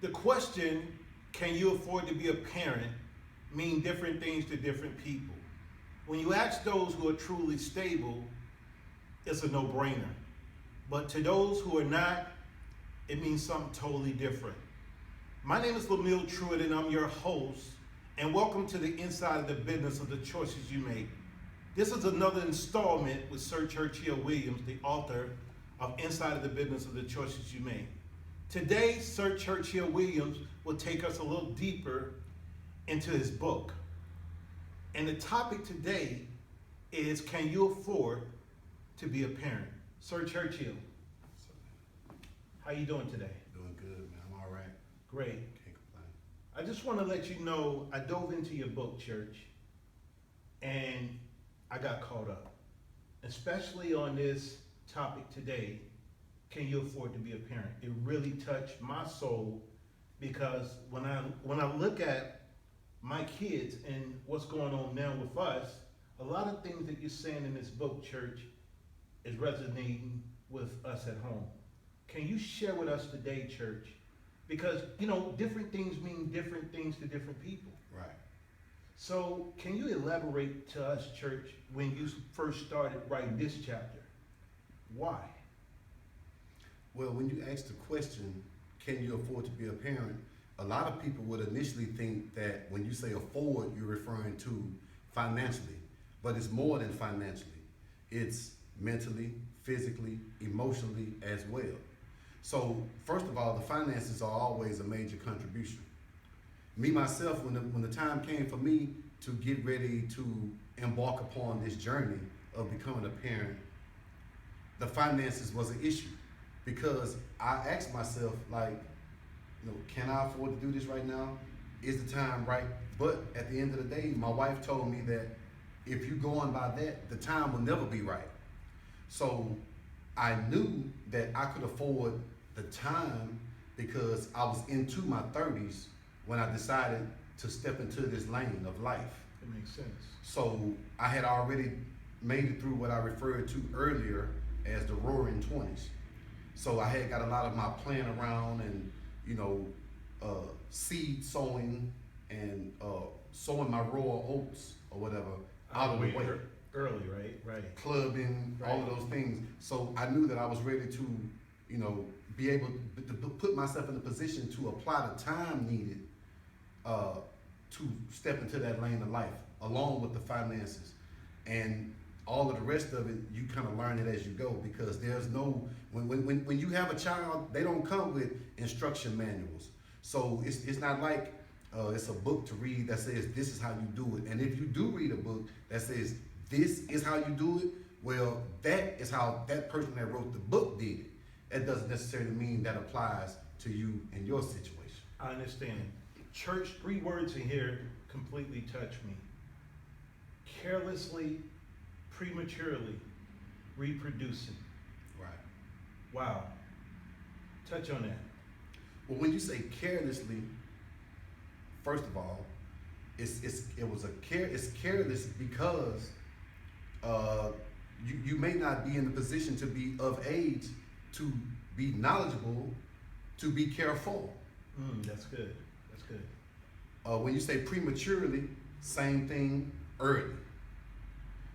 The question, can you afford to be a parent, mean different things to different people. When you ask those who are truly stable, it's a no-brainer. But to those who are not, it means something totally different. My name is Lamil Truitt, and I'm your host, and welcome to the Inside of the Business of the Choices You Make. This is another installment with Sir Churchill Williams, the author of Inside of the Business of the Choices You Make. Today, Sir Churchill Williams will take us a little deeper into his book. And the topic today is, can you afford to be a parent? Sir Churchill, how you doing today? Doing good, man. I'm all right. Great. Can't complain. I just want to let you know, I dove into your book, Church, and I got caught up, especially on this topic today. Can you afford to be a parent? It really touched my soul because when I look at my kids and what's going on now with us, a lot of things that you're saying in this book, Church, is resonating with us at home. Can you share with us today, Church? Because, different things mean different things to different people. Right. So can you elaborate to us, Church, when you first started writing this chapter? Why? Well, when you ask the question, can you afford to be a parent? A lot of people would initially think that when you say afford, you're referring to financially, but it's more than financially. It's mentally, physically, emotionally as well. So first of all, the finances are always a major contribution. Me, myself, when the time came for me to get ready to embark upon this journey of becoming a parent, the finances was an issue because I asked myself, can I afford to do this right now? Is the time right? But at the end of the day, my wife told me that if you go on by that, the time will never be right. So I knew that I could afford the time because I was into my 30s when I decided to step into this lane of life. It makes sense. So I had already made it through what I referred to earlier as the roaring 20s. So I had got a lot of my plan around and, seed sowing and sowing my raw oats or whatever out of the way. Early, right? Clubbing, Right. all of those things. So I knew that I was ready to, be able to put myself in a position to apply the time needed to step into that lane of life, along with the finances. And all of the rest of it, you kind of learn it as you go because there's no, when you have a child, they don't come with instruction manuals. So it's not like it's a book to read that says this is how you do it. And if you do read a book that says this is how you do it, well, that is how that person that wrote the book did it. It doesn't necessarily mean that applies to you and your situation. I understand. Church, 3 words in here completely touch me. Carelessly, prematurely reproducing. Right. Wow. Touch on that. Well, when you say carelessly, first of all, it's careless because you may not be in the position to be of age to be knowledgeable, to be careful. That's good. That's good. When you say prematurely, same thing, early.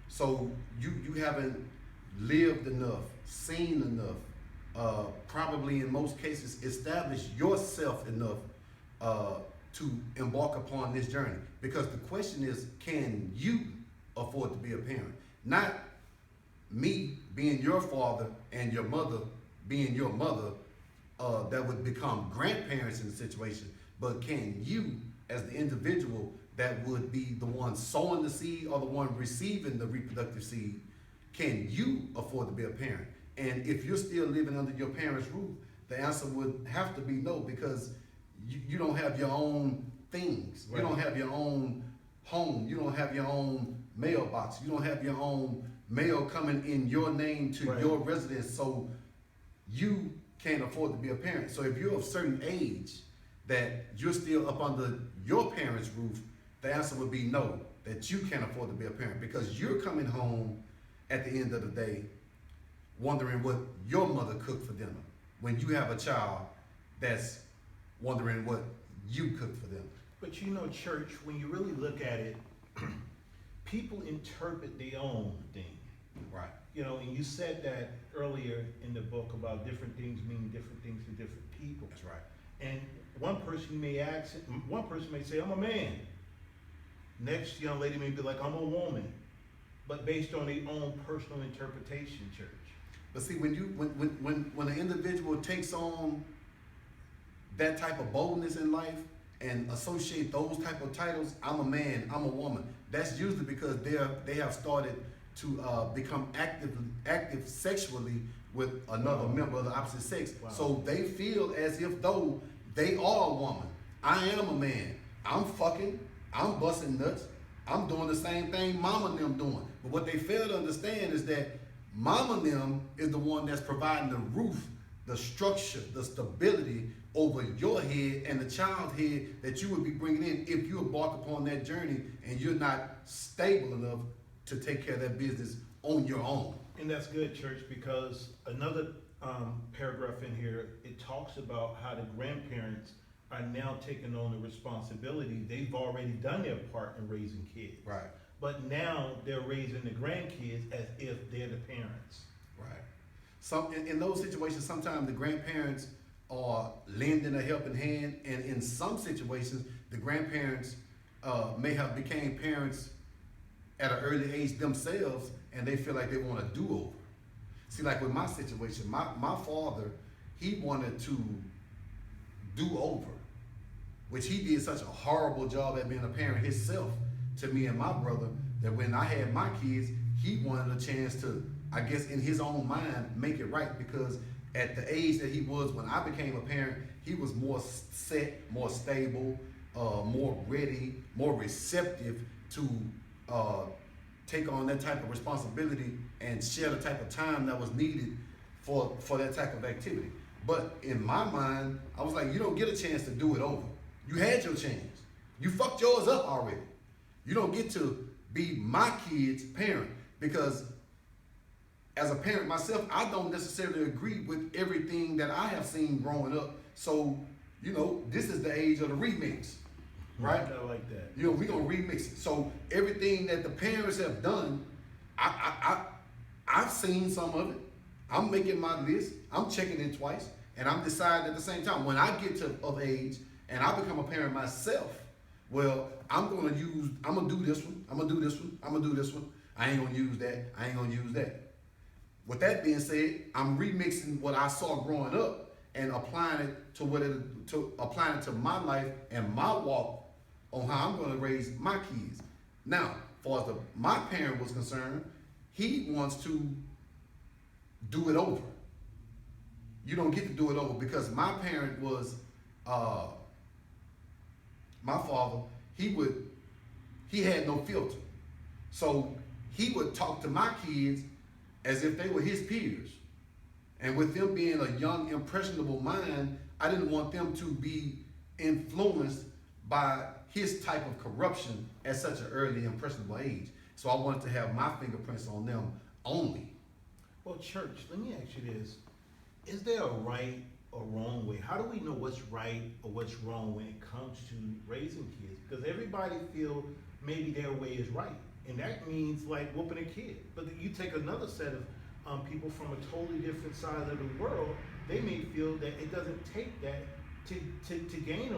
So you haven't lived enough, seen enough, probably in most cases established yourself enough to embark upon this journey. Because the question is, can you afford to be a parent? Not me being your father and your mother being your mother that would become grandparents in the situation, but can you, as the individual that would be the one sowing the seed or the one receiving the reproductive seed, can you afford to be a parent? And if you're still living under your parents' roof, the answer would have to be no, because you don't have your own things. Right. You don't have your own home. You don't have your own mailbox. You don't have your own mail coming in your name to Right. your residence. So you can't afford to be a parent. So if you're of a certain age that you're still up under your parents' roof, the answer would be no, that you can't afford to be a parent because you're coming home at the end of the day wondering what your mother cooked for dinner when you have a child that's wondering what you cooked for them. But you know, church, when you really look at it, people interpret their own thing. Right. You know, and you said that earlier in the book about different things mean different things to different people. That's right. And one person may say, I'm a man. Next young lady may be like, I'm a woman. But based on their own personal interpretation, church. But see, when an individual takes on that type of boldness in life and associate those type of titles, I'm a man, I'm a woman, that's usually because they have started to become active sexually with another member of the opposite sex. Wow. So they feel as if though they are a woman. I am a man. I'm fucking, I'm busting nuts, I'm doing the same thing mama and them doing. But what they fail to understand is that mama and them is the one that's providing the roof, the structure, the stability over your head and the child's head that you would be bringing in if you embark upon that journey and you're not stable enough to take care of that business on your own. And that's good, church, because another paragraph in here, it talks about how the grandparents are now taking on the responsibility. They've already done their part in raising kids. Right. But now they're raising the grandkids as if they're the parents. Right. In those situations, sometimes the grandparents are lending a helping hand, and in some situations, the grandparents may have became parents at an early age themselves, and they feel like they want a do-over. See, like with my situation, my father, he wanted to do over, which he did such a horrible job at being a parent himself to me and my brother, that when I had my kids, he wanted a chance to, I guess in his own mind, make it right, because at the age that he was when I became a parent, he was more set, more stable, more ready, more receptive to take on that type of responsibility and share the type of time that was needed for that type of activity. But in my mind, I was like, you don't get a chance to do it over. You had your chance. You fucked yours up already. You don't get to be my kid's parent, because as a parent myself, I don't necessarily agree with everything that I have seen growing up. So, you know, this is the age of the remix, right? I like that. You know, we're gonna remix it. So everything that the parents have done, I've seen some of it. I'm making my list, I'm checking it twice, and I'm deciding at the same time, when I get of age and I become a parent myself, well, I'm gonna do this one, I'm gonna do this one, I'm gonna do this one. I ain't gonna use that, I ain't gonna use that. With that being said, I'm remixing what I saw growing up and applying it to my life and my walk on how I'm gonna raise my kids. Now, as far as my parent was concerned, he wants to do it over. You don't get to do it over, because my parent was, my father, he had no filter. So he would talk to my kids as if they were his peers. And with them being a young, impressionable mind, I didn't want them to be influenced by his type of corruption at such an early, impressionable age. So I wanted to have my fingerprints on them only. Well, church, let me ask you this. Is there a right or wrong way? How do we know what's right or what's wrong when it comes to raising kids? Because everybody feels maybe their way is right. And that means like whooping a kid. But you take another set of people from a totally different side of the world, they may feel that it doesn't take that to gain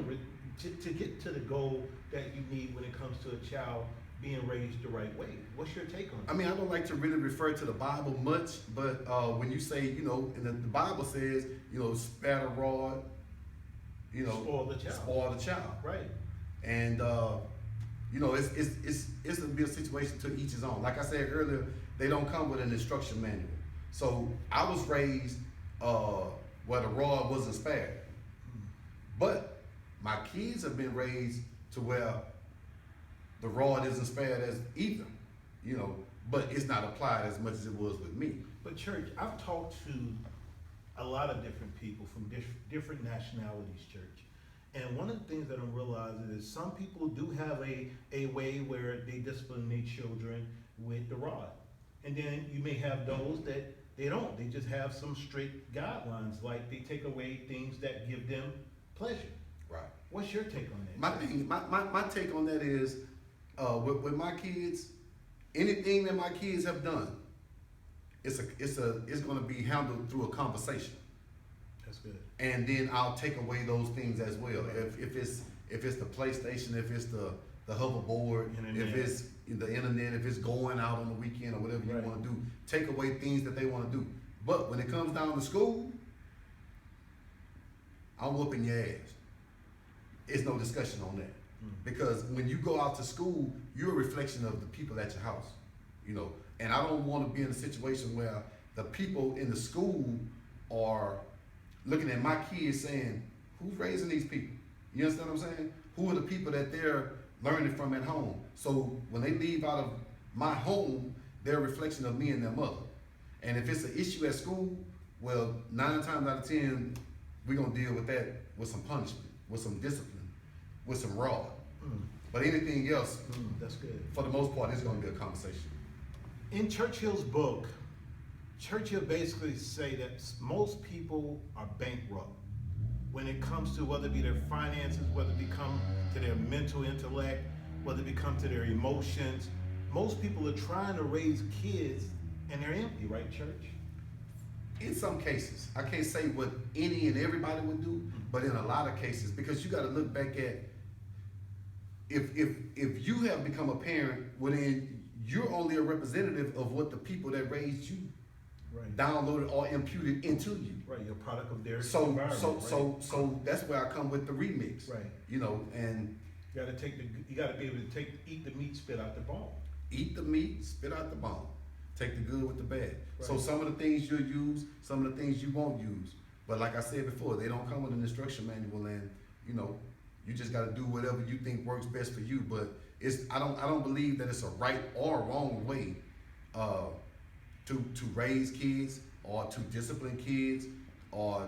to get to the goal that you need when it comes to a child being raised the right way. What's your take on it? I mean, I don't like to really refer to the Bible much, but when you say, you know, and the Bible says, you know, spare the rod, you know, spoil the child. Right. And you know, it's gonna be a situation to each his own. Like I said earlier, they don't come with an instruction manual. So I was raised where the rod wasn't spared, but my kids have been raised to where the rod isn't spared as either, you know, but it's not applied as much as it was with me. But church, I've talked to a lot of different people from different nationalities, church. And one of the things that I'm realizing is some people do have a way where they discipline their children with the rod. And then you may have those that they don't. They just have some strict guidelines, like they take away things that give them pleasure. Right. What's your take on that? My take on that is, with my kids, anything that my kids have done, it's going to be handled through a conversation, That's good. and then I'll take away those things as well. If it's the PlayStation, if it's the hoverboard, Internet. if it's the internet, if it's going out on the weekend or whatever you Right. want to do, take away things that they want to do. But when it comes down to school, I'm whooping your ass. It's no discussion on that. Because when you go out to school, you're a reflection of the people at your house, you know. And I don't want to be in a situation where the people in the school are looking at my kids saying, who's raising these people? You understand what I'm saying? Who are the people that they're learning from at home? So when they leave out of my home, they're a reflection of me and their mother. And if it's an issue at school, well, 9 times out of 10, we're going to deal with that with some punishment, with some discipline, with some rod. But anything else, That's good. for the most part, it's going to be a conversation. In Churchill's book, Churchill basically say that most people are bankrupt when it comes to whether it be their finances, whether it become to their mental intellect, whether it become to their emotions. Most people are trying to raise kids and they're empty, right, Church? In some cases, I can't say what any and everybody would do, but in a lot of cases, because you got to look back at if you have become a parent, well then you're only a representative of what the people that raised you Right. downloaded or imputed into you. Right, you're a product of their So environment. so that's where I come with the remix. Right. You know, and You gotta be able to eat the meat, spit out the bone. eat the meat, spit out the bone. Take the good with the bad. So Right. some of the things you'll use, some of the things you won't use. But like I said before, they don't come with an instruction manual, and you know, you just got to do whatever you think works best for you. But I don't believe that it's a right or wrong way to raise kids or to discipline kids or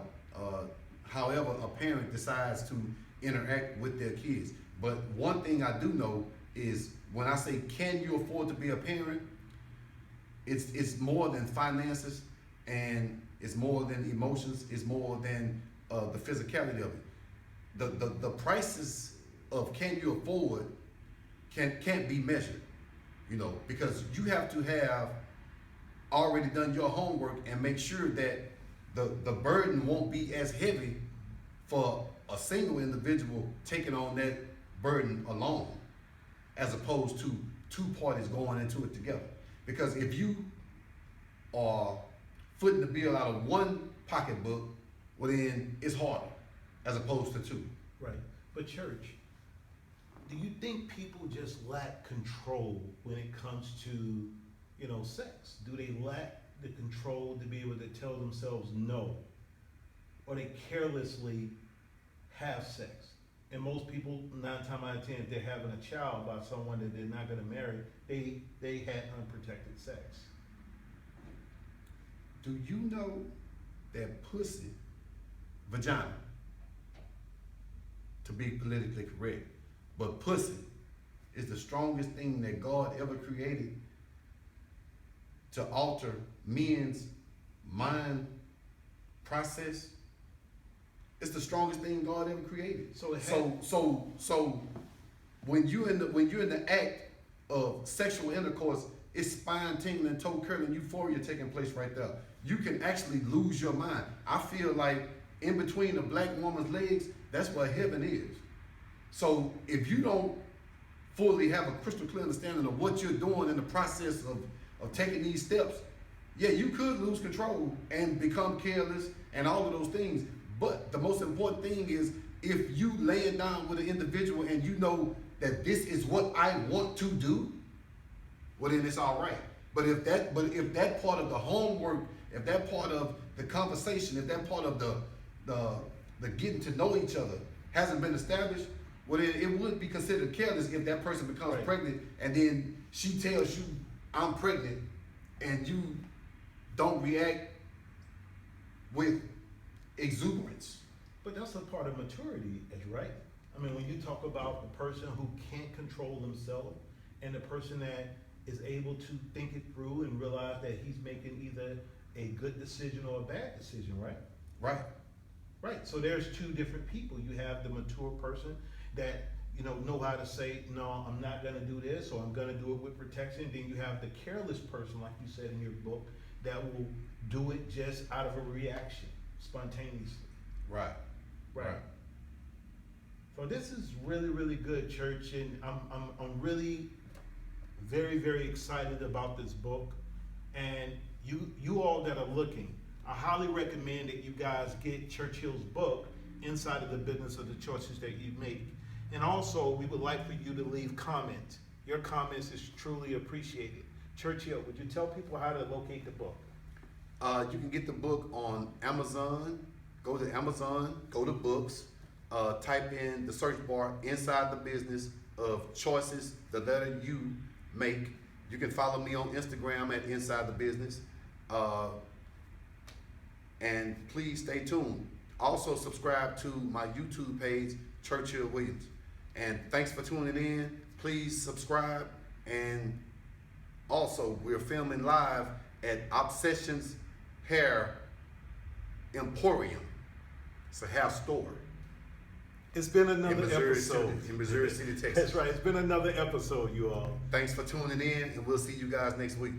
however a parent decides to interact with their kids. But one thing I do know is when I say, can you afford to be a parent? It's more than finances, and it's more than emotions. It's more than the physicality of it. The prices of can you afford can't be measured, you know, because you have to have already done your homework and make sure that the burden won't be as heavy for a single individual taking on that burden alone, as opposed to 2 parties going into it together. Because if you are footing the bill out of one pocketbook, well then it's harder as opposed to 2. Right. But Church, do you think people just lack control when it comes to, you know, sex? Do they lack the control to be able to tell themselves no? Or they carelessly have sex? And most people, 9 times out of 10, if they're having a child by someone that they're not gonna marry, they had unprotected sex. Do you know that pussy, vagina, to be politically correct, but pussy is the strongest thing that God ever created to alter men's mind process? It's the strongest thing God ever created. So when you're in the act of sexual intercourse, it's spine tingling, toe curling, euphoria taking place right there. You can actually lose your mind. I feel like in between a black woman's legs, that's where heaven is. So if you don't fully have a crystal clear understanding of what you're doing in the process of taking these steps, yeah, you could lose control and become careless and all of those things. But the most important thing is if you laying down with an individual and you know that this is what I want to do, well then it's all right. But if that part of the homework, if that part of the conversation, if that part of the getting to know each other hasn't been established, well then it would be considered careless if that person becomes Right. pregnant and then she tells you I'm pregnant and you don't react with exuberance. But that's a part of maturity, right? I mean, when you talk about the person who can't control themselves and the person that is able to think it through and realize that he's making either a good decision or a bad decision, right? Right. Right, so there's two different people. You have the mature person that, know how to say, no, I'm not gonna do this, or I'm gonna do it with protection. Then you have the careless person, like you said in your book, that will do it just out of a reaction, spontaneously. Right. Right. So this is really, really good, church, and I'm really very, very excited about this book. And you all that are looking, I highly recommend that you guys get Churchill's book, Inside of the Business of the Choices That You Make. And also, we would like for you to leave comments. Your comments is truly appreciated. Churchill, would you tell people how to locate the book? You can get the book on Amazon. Go to Amazon, go to books, type in the search bar, Inside the Business of Choices, the letter U make. You can follow me on Instagram at Inside the Business. And please stay tuned. Also subscribe to my YouTube page, Churchill Williams. And thanks for tuning in. Please subscribe. And also, we're filming live at Obsessions Hair Emporium. It's a hair store It's been another in Missouri episode. City, in Missouri City, Texas. That's right. It's been another episode, you all. Thanks for tuning in, and we'll see you guys next week.